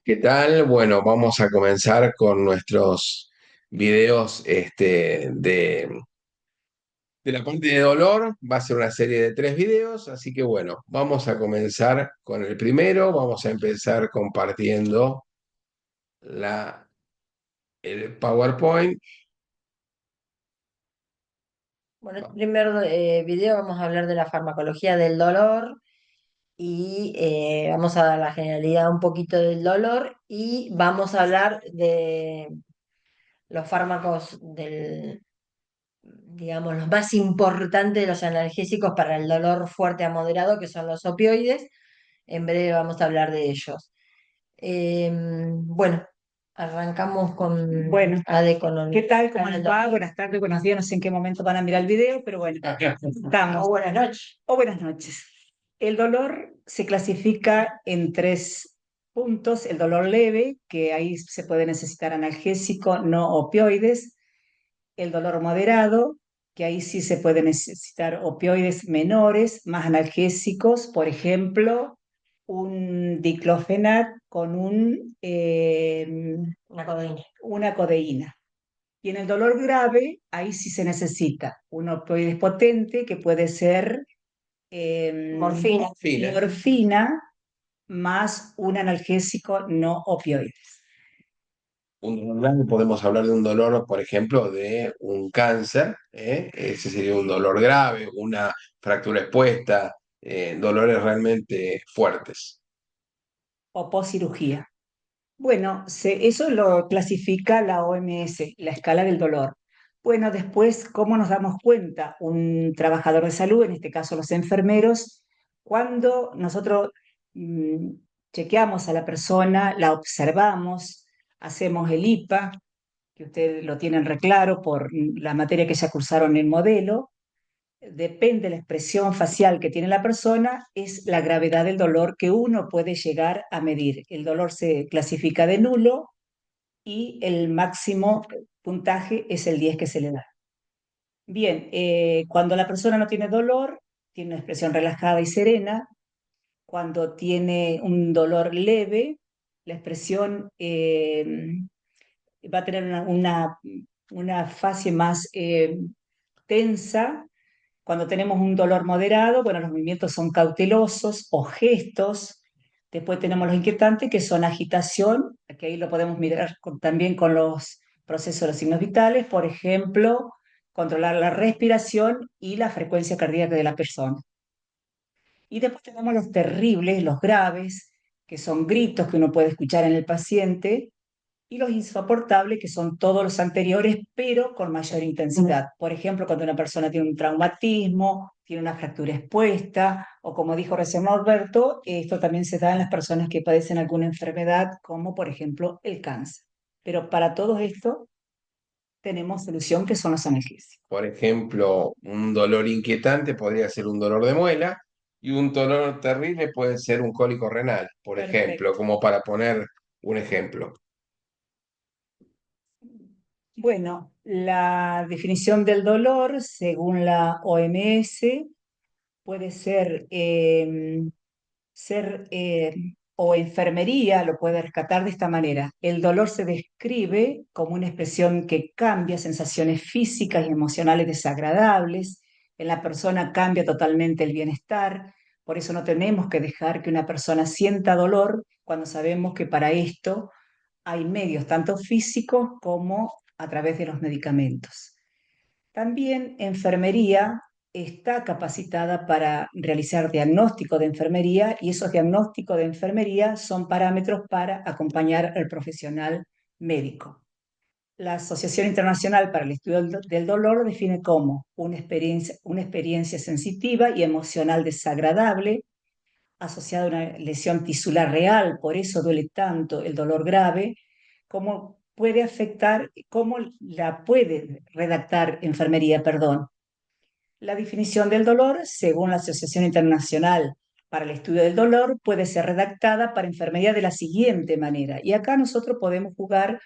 ¿Qué tal? Bueno, vamos a comenzar con nuestros videos de la parte de dolor. Va a ser una serie de 3 videos, así que bueno, vamos a comenzar con el primero. Vamos a empezar compartiendo el PowerPoint. Bueno, en el primer video vamos a hablar de la farmacología del dolor y vamos a dar la generalidad un poquito del dolor y vamos a hablar de los fármacos digamos, los más importantes de los analgésicos para el dolor fuerte a moderado, que son los opioides. En breve vamos a hablar de ellos. Bueno, arrancamos con Bueno, AD con ¿qué tal? ¿Cómo el les va? dolor. Buenas tardes, buenos días. No sé en qué momento van a mirar el video, pero bueno, estamos. O buenas noches. O buenas noches. El dolor se clasifica en 3 puntos. El dolor leve, que ahí se puede necesitar analgésico, no opioides. El dolor moderado, que ahí sí se puede necesitar opioides menores, más analgésicos, por ejemplo, un diclofenac con Una codeína. una codeína. Y en el dolor grave, ahí sí se necesita un opioide potente que puede ser Morfina. Fina. morfina más un analgésico no opioides. Podemos hablar de un dolor, por ejemplo, de un cáncer, ¿eh? Ese sería un dolor grave, una fractura expuesta, dolores realmente fuertes. O poscirugía. Bueno, eso lo clasifica la OMS, la escala del dolor. Bueno, después, ¿cómo nos damos cuenta? Un trabajador de salud, en este caso los enfermeros, cuando nosotros mm, chequeamos a la persona, la observamos, hacemos el IPA, que ustedes lo tienen reclaro por la materia que ya cursaron en modelo, depende de la expresión facial que tiene la persona, es la gravedad del dolor que uno puede llegar a medir. El dolor se clasifica de nulo y el máximo puntaje es el 10 que se le da. Bien, cuando la persona no tiene dolor, tiene una expresión relajada y serena. Cuando tiene un dolor leve, la expresión va a tener una fase más tensa. Cuando tenemos un dolor moderado, bueno, los movimientos son cautelosos o gestos. Después tenemos los inquietantes, que son agitación, que ahí lo podemos mirar también con los procesos de los signos vitales, por ejemplo, controlar la respiración y la frecuencia cardíaca de la persona. Y después tenemos los terribles, los graves, que son gritos que uno puede escuchar en el paciente, y los insoportables, que son todos los anteriores, pero con mayor intensidad. Por ejemplo, cuando una persona tiene un traumatismo, tiene una fractura expuesta, o como dijo recién Alberto, esto también se da en las personas que padecen alguna enfermedad, como por ejemplo el cáncer. Pero para todo esto tenemos solución que son los analgésicos. Por ejemplo, un dolor inquietante podría ser un dolor de muela y un dolor terrible puede ser un cólico renal, por ejemplo, Perfecto. como para poner un ejemplo. Bueno, la definición del dolor, según la OMS, puede ser o enfermería lo puede rescatar de esta manera. El dolor se describe como una expresión que cambia sensaciones físicas y emocionales desagradables. En la persona cambia totalmente el bienestar. Por eso no tenemos que dejar que una persona sienta dolor cuando sabemos que para esto hay medios tanto físicos como a través de los medicamentos. También enfermería está capacitada para realizar diagnóstico de enfermería y esos diagnósticos de enfermería son parámetros para acompañar al profesional médico. La Asociación Internacional para el Estudio del Dolor lo define como una experiencia sensitiva y emocional desagradable asociada a una lesión tisular real, por eso duele tanto el dolor grave, cómo puede afectar, cómo la puede redactar enfermería, perdón. La definición del dolor, según la Asociación Internacional para el Estudio del Dolor, puede ser redactada para enfermería de la siguiente manera. Y acá nosotros podemos jugar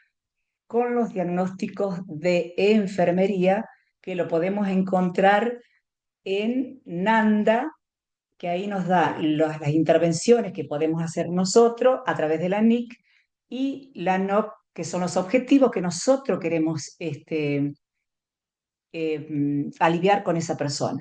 con los diagnósticos de enfermería que lo podemos encontrar en NANDA, que ahí nos da las intervenciones que podemos hacer nosotros a través de la NIC y la NOC, que son los objetivos que nosotros queremos aliviar con esa persona.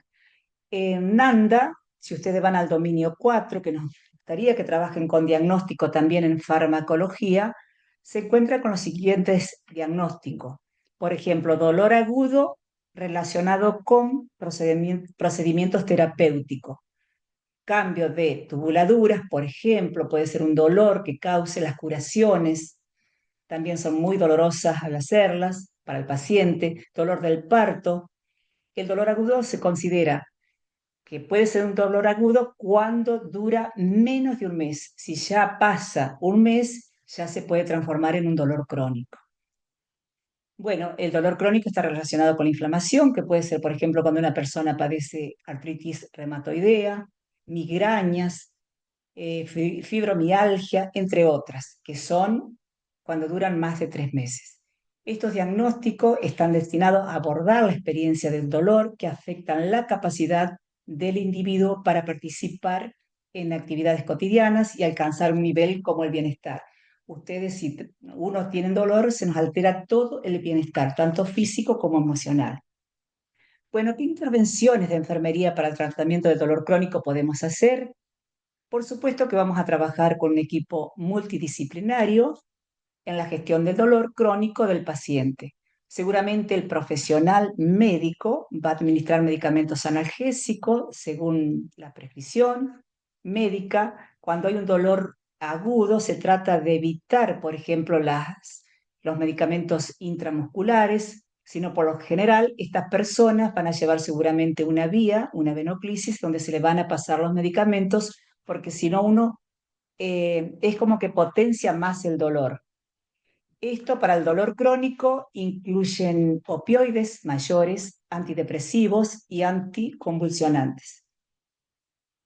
En Nanda, si ustedes van al dominio 4, que nos gustaría que trabajen con diagnóstico también en farmacología, se encuentra con los siguientes diagnósticos. Por ejemplo, dolor agudo relacionado con procedimientos terapéuticos. Cambio de tubuladuras, por ejemplo, puede ser un dolor que cause las curaciones, también son muy dolorosas al hacerlas para el paciente. Dolor del parto. El dolor agudo se considera que puede ser un dolor agudo cuando dura menos de un mes. Si ya pasa un mes, ya se puede transformar en un dolor crónico. Bueno, el dolor crónico está relacionado con la inflamación, que puede ser, por ejemplo, cuando una persona padece artritis reumatoidea, migrañas, fibromialgia, entre otras, que son cuando duran más de 3 meses. Estos diagnósticos están destinados a abordar la experiencia del dolor que afectan la capacidad del individuo para participar en actividades cotidianas y alcanzar un nivel como el bienestar. Ustedes, si uno tiene dolor, se nos altera todo el bienestar, tanto físico como emocional. Bueno, ¿qué intervenciones de enfermería para el tratamiento del dolor crónico podemos hacer? Por supuesto que vamos a trabajar con un equipo multidisciplinario en la gestión del dolor crónico del paciente. Seguramente el profesional médico va a administrar medicamentos analgésicos según la prescripción médica. Cuando hay un dolor agudo, se trata de evitar, por ejemplo, los medicamentos intramusculares, sino por lo general estas personas van a llevar seguramente una vía, una venoclisis, donde se le van a pasar los medicamentos, porque si no uno es como que potencia más el dolor. Esto para el dolor crónico incluyen opioides mayores, antidepresivos y anticonvulsionantes.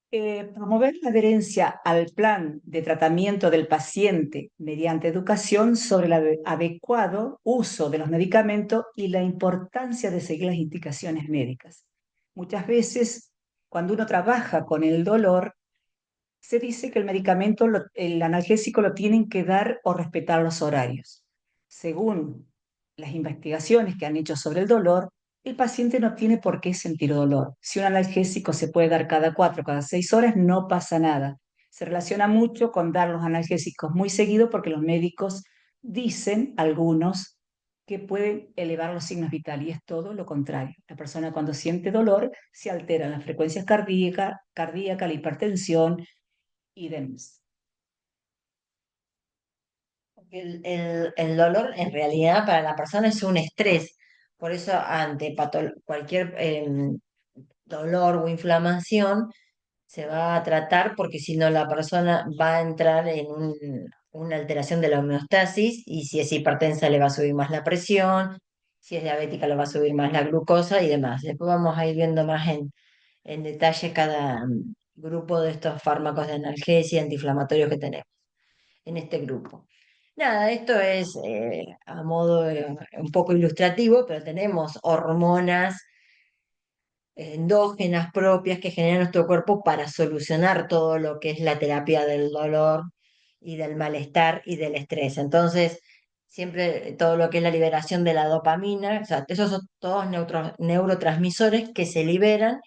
Promover la adherencia al plan de tratamiento del paciente mediante educación sobre el adecuado uso de los medicamentos y la importancia de seguir las indicaciones médicas. Muchas veces, cuando uno trabaja con el dolor, se dice que el medicamento, el analgésico lo tienen que dar o respetar los horarios. Según las investigaciones que han hecho sobre el dolor, el paciente no tiene por qué sentir dolor. Si un analgésico se puede dar cada 4, cada 6 horas, no pasa nada. Se relaciona mucho con dar los analgésicos muy seguido porque los médicos dicen, algunos, que pueden elevar los signos vitales y es todo lo contrario. La persona cuando siente dolor se alteran las frecuencias cardíacas, la hipertensión, y demás. El dolor en realidad para la persona es un estrés. Por eso ante cualquier dolor o inflamación se va a tratar porque si no la persona va a entrar en una alteración de la homeostasis y si es hipertensa le va a subir más la presión, si es diabética le va a subir más la glucosa y demás. Después vamos a ir viendo más en detalle cada grupo de estos fármacos de analgesia y antiinflamatorios que tenemos en este grupo. Nada, esto es a modo un poco ilustrativo, pero tenemos hormonas endógenas propias que genera nuestro cuerpo para solucionar todo lo que es la terapia del dolor y del malestar y del estrés. Entonces, siempre todo lo que es la liberación de la dopamina, o sea, esos son todos neurotransmisores que se liberan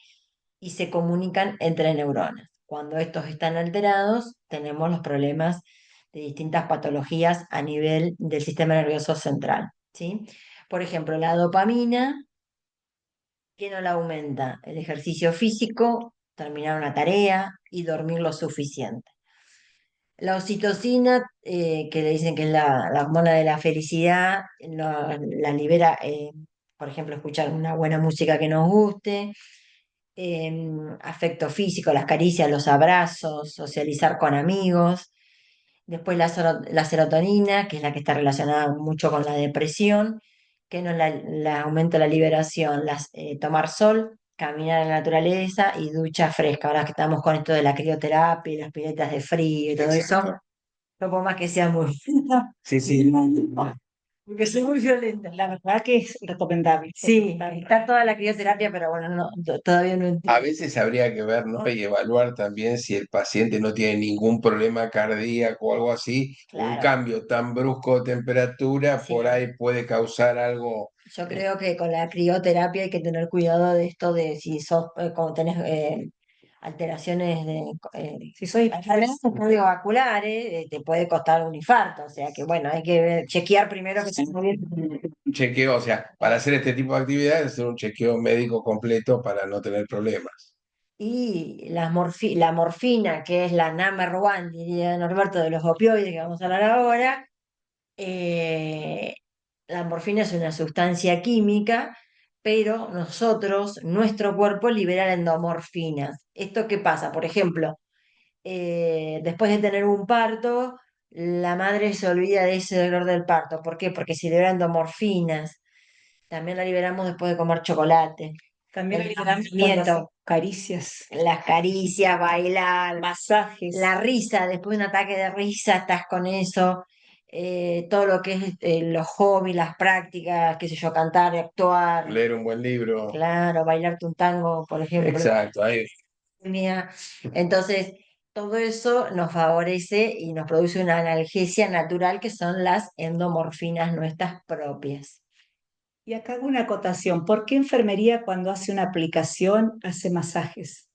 y se comunican entre neuronas. Cuando estos están alterados, tenemos los problemas de distintas patologías a nivel del sistema nervioso central, ¿sí? Por ejemplo, la dopamina, ¿qué no la aumenta? El ejercicio físico, terminar una tarea y dormir lo suficiente. La oxitocina, que le dicen que es la hormona de la felicidad, la libera, por ejemplo, escuchar una buena música que nos guste, afecto físico, las caricias, los abrazos, socializar con amigos. Después la serotonina, que es la que está relacionada mucho con la depresión, que nos la aumenta la liberación, tomar sol, caminar en la naturaleza y ducha fresca. Ahora que estamos con esto de la crioterapia y las piletas de frío y todo eso, no por más que sea muy... Sí, sí. porque soy muy violenta. La verdad que es recomendable. Sí, está toda la crioterapia, pero bueno, no, todavía no A entiendo. veces habría que ver, ¿no? Y evaluar también si el paciente no tiene ningún problema cardíaco o algo así. Un Claro, cambio tan brusco de temperatura por sí. ahí puede causar algo. Yo eh, creo que con la crioterapia hay que tener cuidado de esto de si sos, como tenés alteraciones de Si soy, enfermedades cardiovasculares, te puede costar un infarto. O sea que bueno, hay que chequear primero que esté muy bien. un chequeo, o sea, para hacer este tipo de actividades, hacer un chequeo médico completo para no tener problemas. Y la morfina, que es la number one, diría Norberto, de los opioides que vamos a hablar ahora, eh, la morfina es una sustancia química, pero nuestro cuerpo libera la endomorfina. ¿Esto qué pasa? Por ejemplo, después de tener un parto, la madre se olvida de ese dolor del parto. ¿Por qué? Porque se libera endorfinas. También la liberamos después de comer chocolate. también El le damos cuando hacemos nacimiento, caricias, las caricias, bailar, masajes. la risa, después de un ataque de risa, estás con eso. Todo lo que es los hobbies, las prácticas, qué sé yo, cantar, actuar, Leer un buen libro. claro, bailarte un tango, por ejemplo. Exacto, ahí. Mía. Entonces, todo eso nos favorece y nos produce una analgesia natural que son las endomorfinas nuestras propias. Y acá hago una acotación. ¿Por qué enfermería cuando hace una aplicación hace masajes?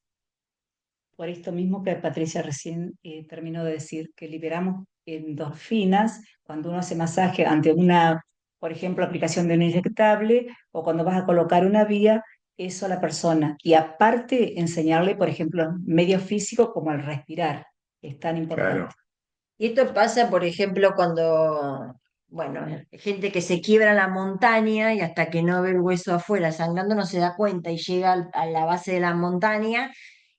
Por esto mismo que Patricia recién terminó de decir, que liberamos endorfinas cuando uno hace masaje ante una, por ejemplo, aplicación de un inyectable o cuando vas a colocar una vía, eso a la persona. Y aparte, enseñarle, por ejemplo, medios físicos como el respirar. Es tan Claro, importante. Y esto pasa, por ejemplo, cuando, bueno, gente que se quiebra la montaña y hasta que no ve el hueso afuera sangrando no se da cuenta y llega a la base de la montaña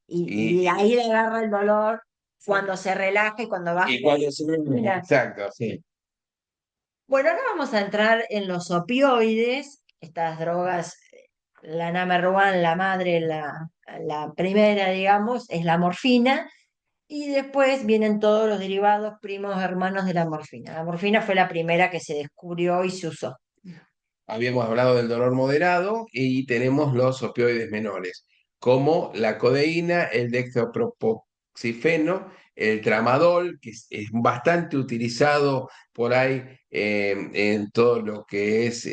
y, y ahí le agarra el dolor cuando se relaja y cuando baja. y cuando se... Mira. Exacto, sí. Bueno, ahora vamos a entrar en los opioides, estas drogas, la number one, la madre, la primera, digamos, es la morfina. Y después vienen todos los derivados primos hermanos de la morfina. La morfina fue la primera que se descubrió y se usó. Habíamos hablado del dolor moderado y tenemos los opioides menores, como la codeína, el dextropropoxifeno, el tramadol, que es bastante utilizado por ahí en todo lo que es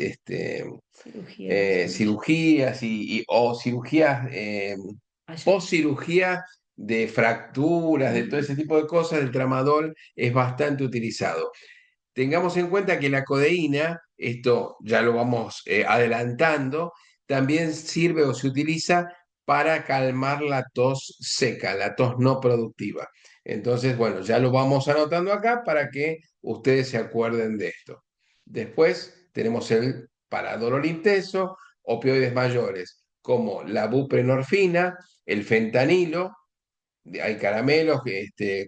Cirugías. cirugías o cirugías, Allá. post-cirugía de fracturas, de todo ese tipo de cosas, el tramadol es bastante utilizado. Tengamos en cuenta que la codeína, esto ya lo vamos adelantando, también sirve o se utiliza para calmar la tos seca, la tos no productiva. Entonces, bueno, ya lo vamos anotando acá para que ustedes se acuerden de esto. Después tenemos el para dolor intenso, opioides mayores, como la buprenorfina, el fentanilo, hay caramelos,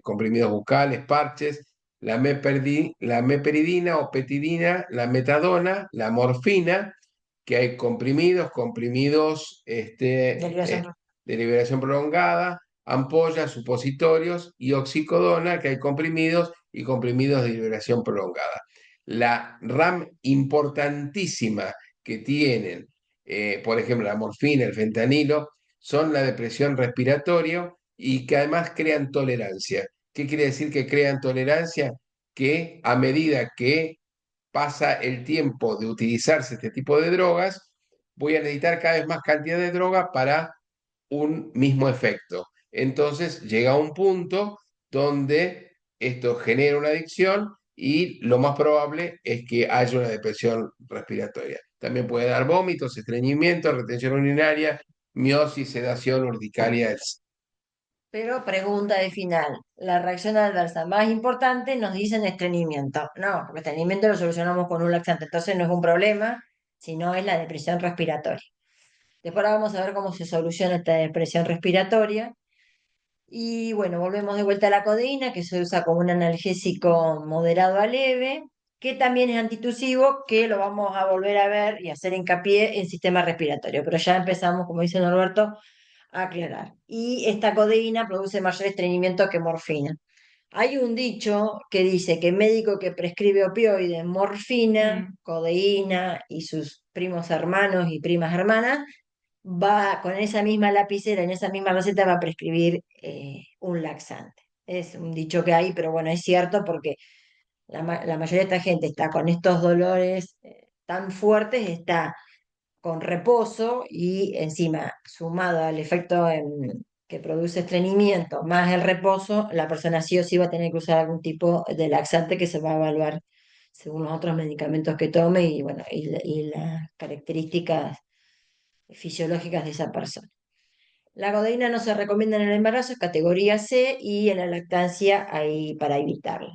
comprimidos bucales, parches, la meperidina o petidina, la metadona, la morfina, que hay comprimidos Derivación. de liberación prolongada, ampollas, supositorios y oxicodona, que hay comprimidos y comprimidos de liberación prolongada. La RAM importantísima que tienen, por ejemplo, la morfina, el fentanilo, son la depresión respiratoria y que además crean tolerancia. ¿Qué quiere decir que crean tolerancia? Que a medida que pasa el tiempo de utilizarse este tipo de drogas, voy a necesitar cada vez más cantidad de droga para un mismo efecto. Entonces llega un punto donde esto genera una adicción y lo más probable es que haya una depresión respiratoria. También puede dar vómitos, estreñimiento, retención urinaria, miosis, sedación, urticaria, etc. Pero pregunta de final, la reacción adversa más importante nos dicen estreñimiento. No, porque estreñimiento lo solucionamos con un laxante, entonces no es un problema, sino es la depresión respiratoria. Después ahora vamos a ver cómo se soluciona esta depresión respiratoria. Y bueno, volvemos de vuelta a la codeína, que se usa como un analgésico moderado a leve, que también es antitusivo, que lo vamos a volver a ver y hacer hincapié en sistema respiratorio. Pero ya empezamos, como dice Norberto, a aclarar. Y esta codeína produce mayor estreñimiento que morfina. Hay un dicho que dice que médico que prescribe opioides, morfina, Mm. codeína y sus primos hermanos y primas hermanas, va con esa misma lapicera, en esa misma receta va a prescribir un laxante. Es un dicho que hay, pero bueno, es cierto porque la mayoría de esta gente está con estos dolores tan fuertes, está con reposo y encima, sumado al efecto que produce estreñimiento, más el reposo, la persona sí o sí va a tener que usar algún tipo de laxante que se va a evaluar según los otros medicamentos que tome y, bueno, y las características fisiológicas de esa persona. La codeína no se recomienda en el embarazo, es categoría C y en la lactancia ahí para evitarla.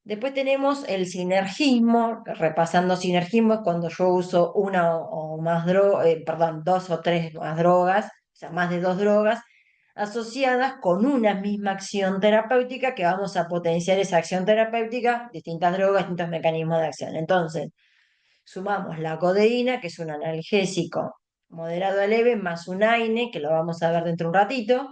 Después tenemos el sinergismo, repasando sinergismo es cuando yo uso una o más drogas, perdón, dos o tres más drogas, o sea, más de dos drogas, asociadas con una misma acción terapéutica que vamos a potenciar esa acción terapéutica, distintas drogas, distintos mecanismos de acción. Entonces, sumamos la codeína, que es un analgésico moderado a leve, más un AINE, que lo vamos a ver dentro de un ratito.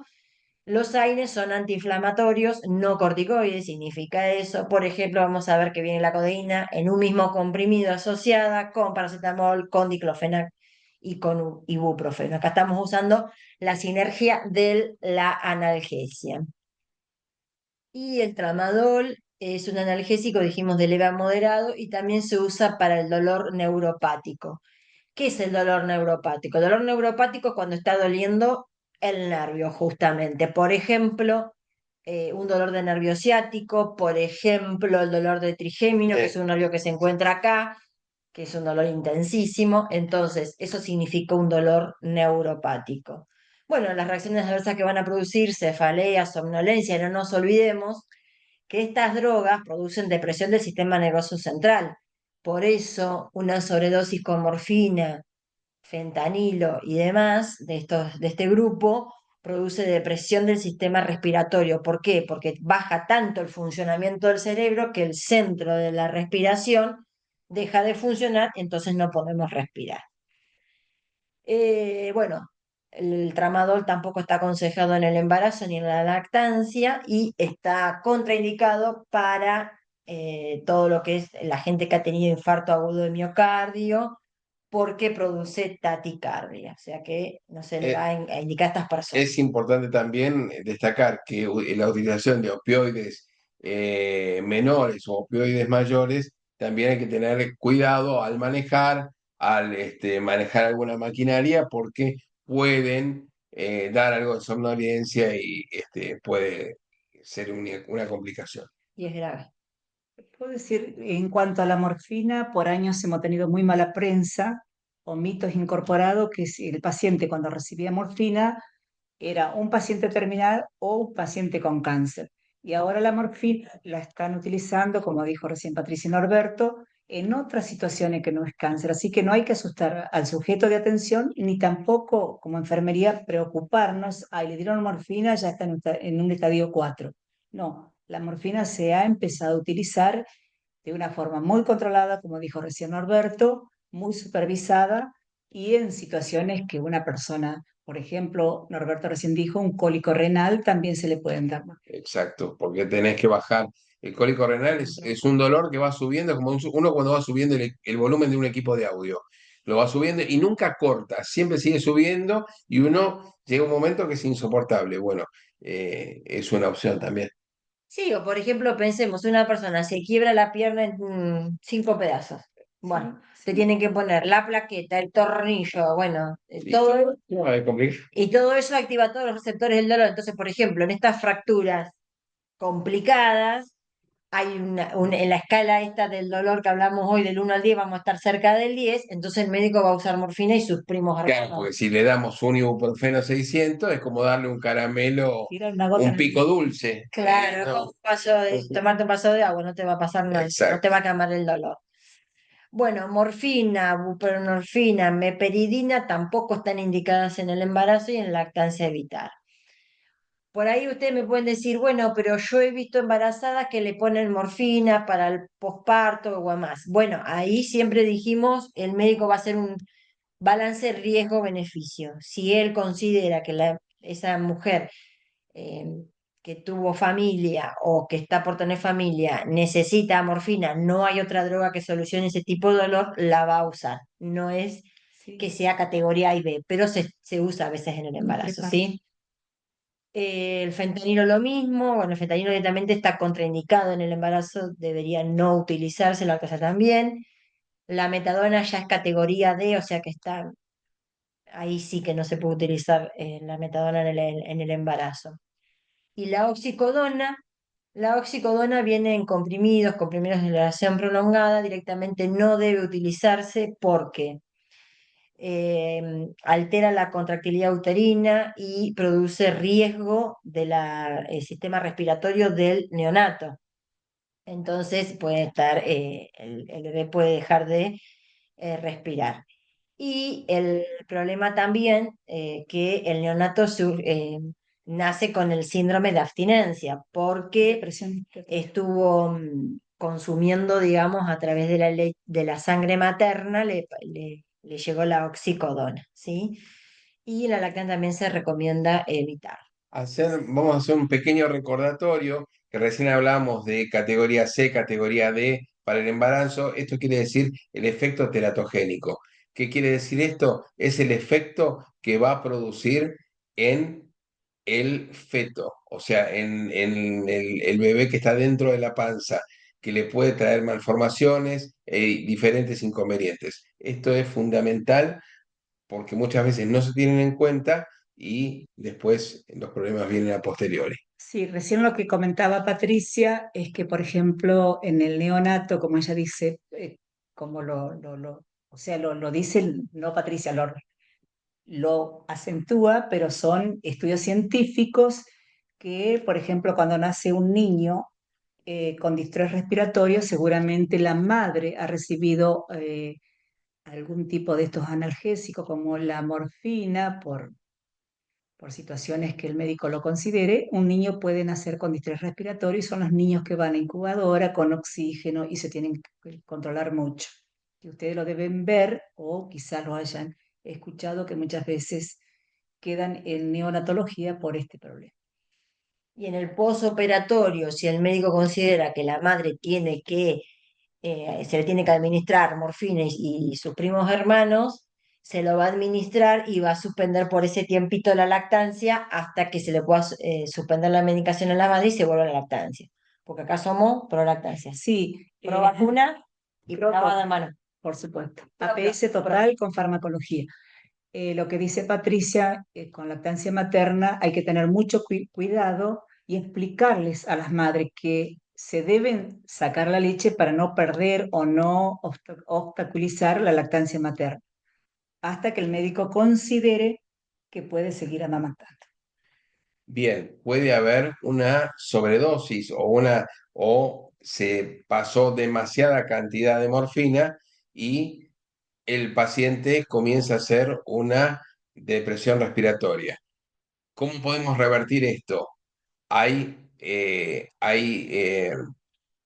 Los AINES son antiinflamatorios, no corticoides, significa eso. Por ejemplo, vamos a ver que viene la codeína en un mismo comprimido asociada con paracetamol, con diclofenac y con ibuprofeno. Acá estamos usando la sinergia de la analgesia. Y el tramadol es un analgésico, dijimos, de leve a moderado y también se usa para el dolor neuropático. ¿Qué es el dolor neuropático? El dolor neuropático es cuando está doliendo el nervio, justamente. Por ejemplo, un dolor de nervio ciático, por ejemplo, el dolor de trigémino, que es un nervio que se encuentra acá, que es un dolor intensísimo. Entonces, eso significa un dolor neuropático. Bueno, las reacciones adversas que van a producir, cefalea, somnolencia, no nos olvidemos que estas drogas producen depresión del sistema nervioso central. Por eso, una sobredosis con morfina, fentanilo y demás de este grupo produce depresión del sistema respiratorio. ¿Por qué? Porque baja tanto el funcionamiento del cerebro que el centro de la respiración deja de funcionar, entonces no podemos respirar. Bueno, el tramadol tampoco está aconsejado en el embarazo ni en la lactancia y está contraindicado para todo lo que es la gente que ha tenido infarto agudo de miocardio porque produce taquicardia, o sea que no se le va Eh, a indicar a estas personas. Es importante también destacar que la utilización de opioides menores o opioides mayores, también hay que tener cuidado al manejar, al manejar alguna maquinaria, porque pueden dar algo de somnolencia y puede ser una complicación. Y es grave. Puedo decir, en cuanto a la morfina, por años hemos tenido muy mala prensa o mitos incorporados que si el paciente cuando recibía morfina era un paciente terminal o un paciente con cáncer. Y ahora la morfina la están utilizando, como dijo recién Patricia Norberto, en otras situaciones que no es cáncer. Así que no hay que asustar al sujeto de atención ni tampoco como enfermería preocuparnos, ay, le dieron morfina, ya está en un estadio 4. No, la morfina se ha empezado a utilizar de una forma muy controlada, como dijo recién Norberto, muy supervisada y en situaciones que una persona, por ejemplo, Norberto recién dijo, un cólico renal, también se le pueden dar. Exacto, porque tenés que bajar. El cólico renal es un dolor que va subiendo, como uno cuando va subiendo el volumen de un equipo de audio. Lo va subiendo y nunca corta, siempre sigue subiendo y uno llega un momento que es insoportable. Bueno, es una opción también. Sí, o por ejemplo, pensemos, una persona se quiebra la pierna en cinco pedazos. Sí, Bueno, te sí. tienen que poner la plaqueta, el tornillo, bueno, ¿Listo? todo, No, es complicado. y todo eso activa todos los receptores del dolor. Entonces, por ejemplo, en estas fracturas complicadas, hay en la escala esta del dolor que hablamos hoy, del 1 al 10 vamos a estar cerca del 10 entonces el médico va a usar morfina y sus primos Claro, hermanos. porque si le damos un ibuprofeno 600 es como darle un caramelo, Tirar una gota un en el pico dulce. Claro, con No. un vaso tomarte un vaso de agua, no te va a pasar nada, no te Exacto. va a calmar el dolor. Bueno, morfina, buprenorfina, meperidina tampoco están indicadas en el embarazo y en lactancia vital. Por ahí ustedes me pueden decir, bueno, pero yo he visto embarazadas que le ponen morfina para el posparto o más. Bueno, ahí siempre dijimos, el médico va a hacer un balance riesgo-beneficio. Si él considera que esa mujer eh, que tuvo familia o que está por tener familia necesita morfina, no hay otra droga que solucione ese tipo de dolor, la va a usar. No es que Sí, sea categoría A y B, pero se usa a veces en el un embarazo, preparto. ¿sí? El fentanilo lo mismo, bueno, el fentanilo directamente está contraindicado en el embarazo, debería no utilizarse, la cosa también. La metadona ya es categoría D, o sea que está, ahí sí que no se puede utilizar la metadona en el embarazo. Y la oxicodona viene en comprimidos, comprimidos de duración prolongada, directamente no debe utilizarse porque altera la contractilidad uterina y produce riesgo del sistema respiratorio del neonato. Entonces puede estar, el bebé puede dejar de respirar. Y el problema también que el neonato nace con el síndrome de abstinencia, porque Depresión respiratoria. estuvo consumiendo, digamos, a través de de la sangre materna, le llegó la oxicodona, ¿sí? Y la lactancia también se recomienda evitar. Vamos a hacer un pequeño recordatorio, que recién hablamos de categoría C, categoría D para el embarazo. Esto quiere decir el efecto teratogénico. ¿Qué quiere decir esto? Es el efecto que va a producir en el feto, o sea, en el bebé que está dentro de la panza, que le puede traer malformaciones y diferentes inconvenientes. Esto es fundamental porque muchas veces no se tienen en cuenta y después los problemas vienen a posteriori. Sí, recién lo que comentaba Patricia es que, por ejemplo, en el neonato, como ella dice, como o sea, lo dice, no Patricia, lo acentúa, pero son estudios científicos que, por ejemplo, cuando nace un niño con distrés respiratorio, seguramente la madre ha recibido algún tipo de estos analgésicos como la morfina por situaciones que el médico lo considere. Un niño puede nacer con distrés respiratorio y son los niños que van a incubadora con oxígeno y se tienen que controlar mucho. Y ustedes lo deben ver o quizás lo hayan escuchado que muchas veces quedan en neonatología por este problema. Y en el posoperatorio, si el médico considera que la madre tiene que se le tiene que administrar morfina y sus primos hermanos, se lo va a administrar y va a suspender por ese tiempito la lactancia hasta que se le pueda suspender la medicación a la madre y se vuelva la lactancia. Porque acá somos pro lactancia, Sí, pro vacuna y pro pro, lavado de manos. por supuesto. Propio, APS total con farmacología. Lo que dice Patricia, con lactancia materna hay que tener mucho cuidado y explicarles a las madres que se deben sacar la leche para no perder o no obstaculizar la lactancia materna, hasta que el médico considere que puede seguir amamantando. Bien, puede haber una sobredosis o se pasó demasiada cantidad de morfina y el paciente comienza a hacer una depresión respiratoria. ¿Cómo podemos revertir esto? Hay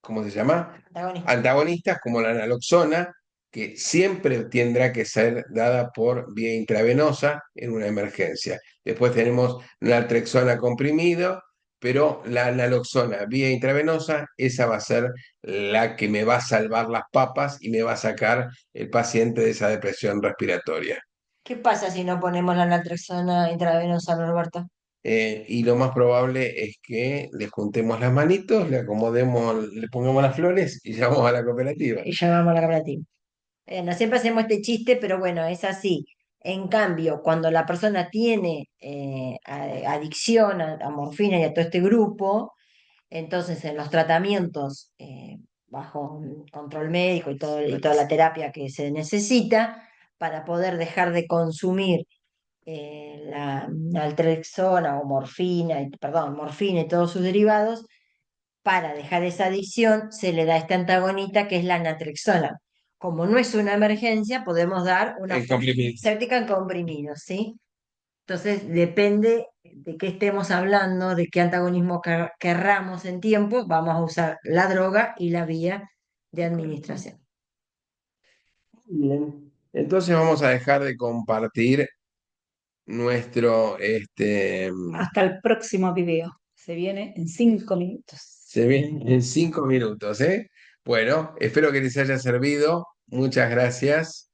¿cómo se llama? Antagonista. Antagonistas como la naloxona, que siempre tendrá que ser dada por vía intravenosa en una emergencia. Después tenemos naltrexona comprimido, pero la naloxona vía intravenosa, esa va a ser la que me va a salvar las papas y me va a sacar el paciente de esa depresión respiratoria. ¿Qué pasa si no ponemos la naltrexona intravenosa, Norberto? Y lo más probable es que le juntemos las manitos, le acomodemos, le pongamos las flores y llamamos a la cooperativa. Y llamamos a la cooperativa. No siempre hacemos este chiste, pero bueno, es así. En cambio, cuando la persona tiene adicción a morfina y a todo este grupo, entonces en los tratamientos bajo control médico y toda la terapia que se necesita para poder dejar de consumir la naltrexona o morfina, perdón, morfina y todos sus derivados, para dejar esa adicción se le da esta antagonista que es la naltrexona. Como no es una emergencia, podemos dar una En forma comprimidos. séptica en comprimidos, ¿sí? Entonces, depende de qué estemos hablando, de qué antagonismo querramos en tiempo, vamos a usar la droga y la vía de administración. Bien. Entonces vamos a dejar de compartir nuestro, Hasta el próximo video. Se viene en 5 minutos. Se ven en 5 minutos, ¿eh? Bueno, espero que les haya servido. Muchas gracias.